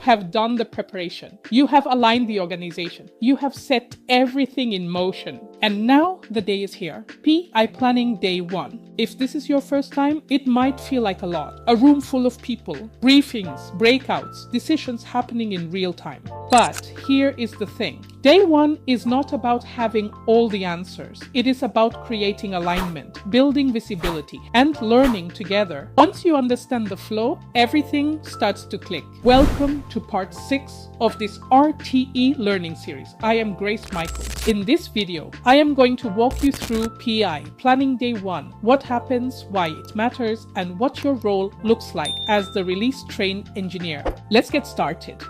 have done the preparation. You have aligned the organization. You have set everything in motion. And now the day is here. PI planning day 1. If this is your first time, it might feel like a lot. A room full of people, briefings, breakouts, decisions happening in real time. But here is the thing. Day 1 is not about having all the answers. It is about creating alignment, building visibility, and learning together. Once you understand the flow, everything starts to click. Welcome to part 6 of this RTE learning series. I am Grace Michael. In this video, I am going to walk you through PI, planning day 1, what happens, why it matters, and what your role looks like as the release train engineer. Let's get started.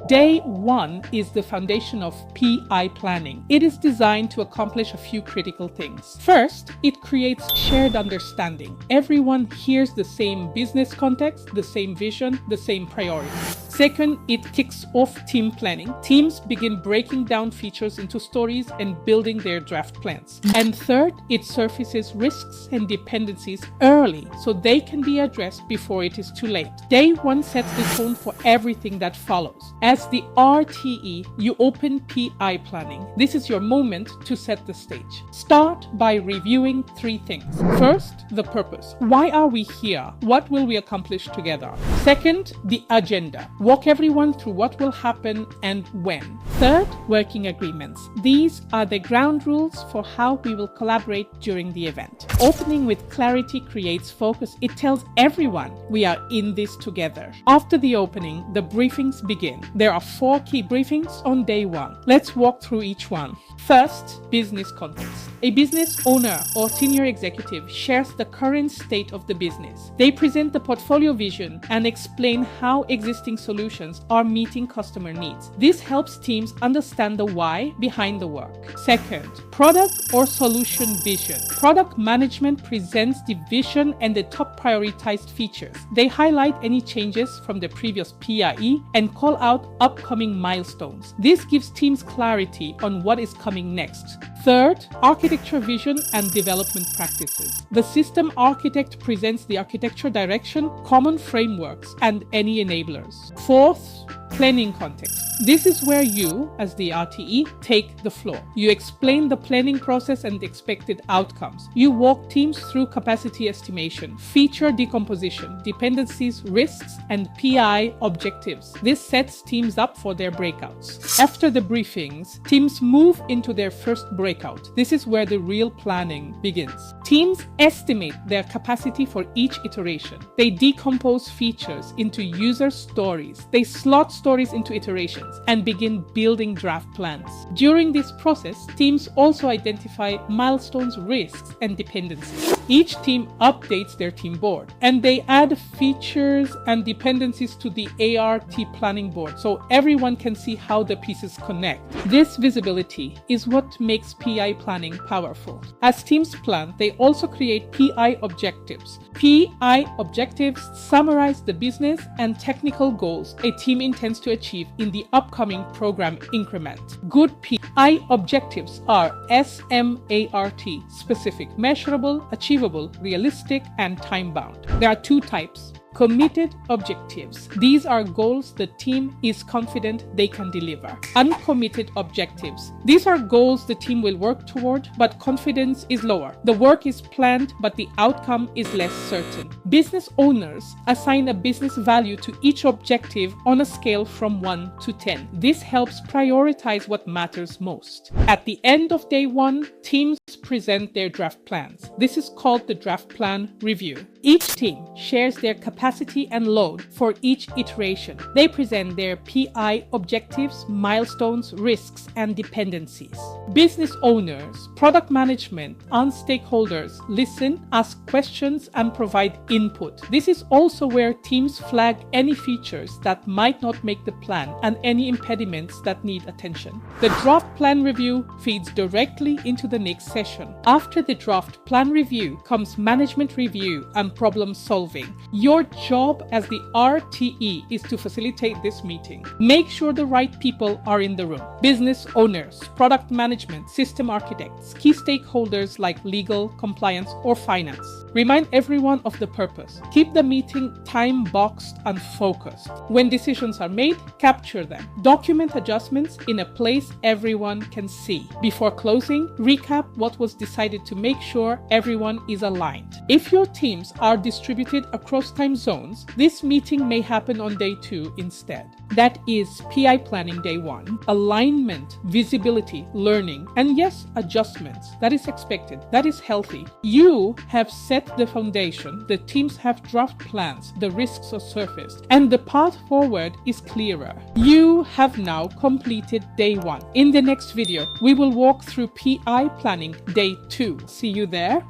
Day 1 is the foundation of PI planning. It is designed to accomplish a few critical things. First, it creates shared understanding. Everyone hears the same business context, the same vision, the same priorities. Second, it kicks off team planning. Teams begin breaking down features into stories and building their draft plans. And third, it surfaces risks and dependencies early so they can be addressed before it is too late. Day 1 sets the tone for everything that follows. As the RTE, you open PI planning. This is your moment to set the stage. Start by reviewing 3 things. First, the purpose. Why are we here? What will we accomplish together? Second, the agenda. Walk everyone through what will happen and when. Third, working agreements. These are the ground rules for how we will collaborate during the event. Opening with clarity creates focus. It tells everyone we are in this together. After the opening, the briefings begin. There are 4 key briefings on day 1. Let's walk through each one. First, business context. A business owner or senior executive shares the current state of the business. They present the portfolio vision and explain how existing solutions are meeting customer needs. This helps teams understand the why behind the work. Second, product or solution vision. Product management presents the vision and the top prioritized features. They highlight any changes from the previous PIE and call out upcoming milestones. This gives teams clarity on what is coming next. Third, architecture vision and development practices. The system architect presents the architecture direction, common frameworks, and any enablers. Fourth, planning context. This is where you, as the RTE, take the floor. You explain the planning process and the expected outcomes. You walk teams through capacity estimation, feature decomposition, dependencies, risks, and PI objectives. This sets teams up for their breakouts. After the briefings, teams move into their first breakout. This is where the real planning begins. Teams estimate their capacity for each iteration. They decompose features into user stories. They slot stories into iterations and begin building draft plans. During this process, teams also identify milestones, risks, and dependencies. Each team updates their team board and they add features and dependencies to the ART planning board so everyone can see how the pieces connect. This visibility is what makes PI planning powerful. As teams plan, they also create PI objectives. PI objectives summarize the business and technical goals a team intends to achieve in the upcoming program increment. Good PI objectives are SMART, specific, measurable, achievable, realistic, and time-bound. There are 2 types. Committed objectives. These are goals the team is confident they can deliver. Uncommitted objectives. These are goals the team will work toward, but confidence is lower. The work is planned, but the outcome is less certain. Business owners assign a business value to each objective on a scale from 1 to 10. This helps prioritize what matters most. At the end of day 1, teams present their draft plans. This is called the draft plan review. Each team shares their capacity and load for each iteration. They present their PI objectives, milestones, risks, and dependencies. Business owners, product management, and stakeholders listen, ask questions, and provide input. This is also where teams flag any features that might not make the plan and any impediments that need attention. The draft plan review feeds directly into the next session. After the draft plan review comes management review and problem solving. Your job as the RTE is to facilitate this meeting. Make sure the right people are in the room. Business owners, product management, system architects, key stakeholders like legal, compliance, or finance. Remind everyone of the purpose. Keep the meeting time-boxed and focused. When decisions are made, capture them. Document adjustments in a place everyone can see. Before closing, recap what was decided to make sure everyone is aligned. If your teams are distributed across time zones, this meeting may happen on day 2 instead. That is PI planning day 1. Alignment, visibility, learning, and yes, adjustments. That is expected. That is healthy. You have set the foundation. The teams have draft plans. The risks are surfaced. And the path forward is clearer. You have now completed day 1. In the next video, we will walk through PI planning day 2. See you there.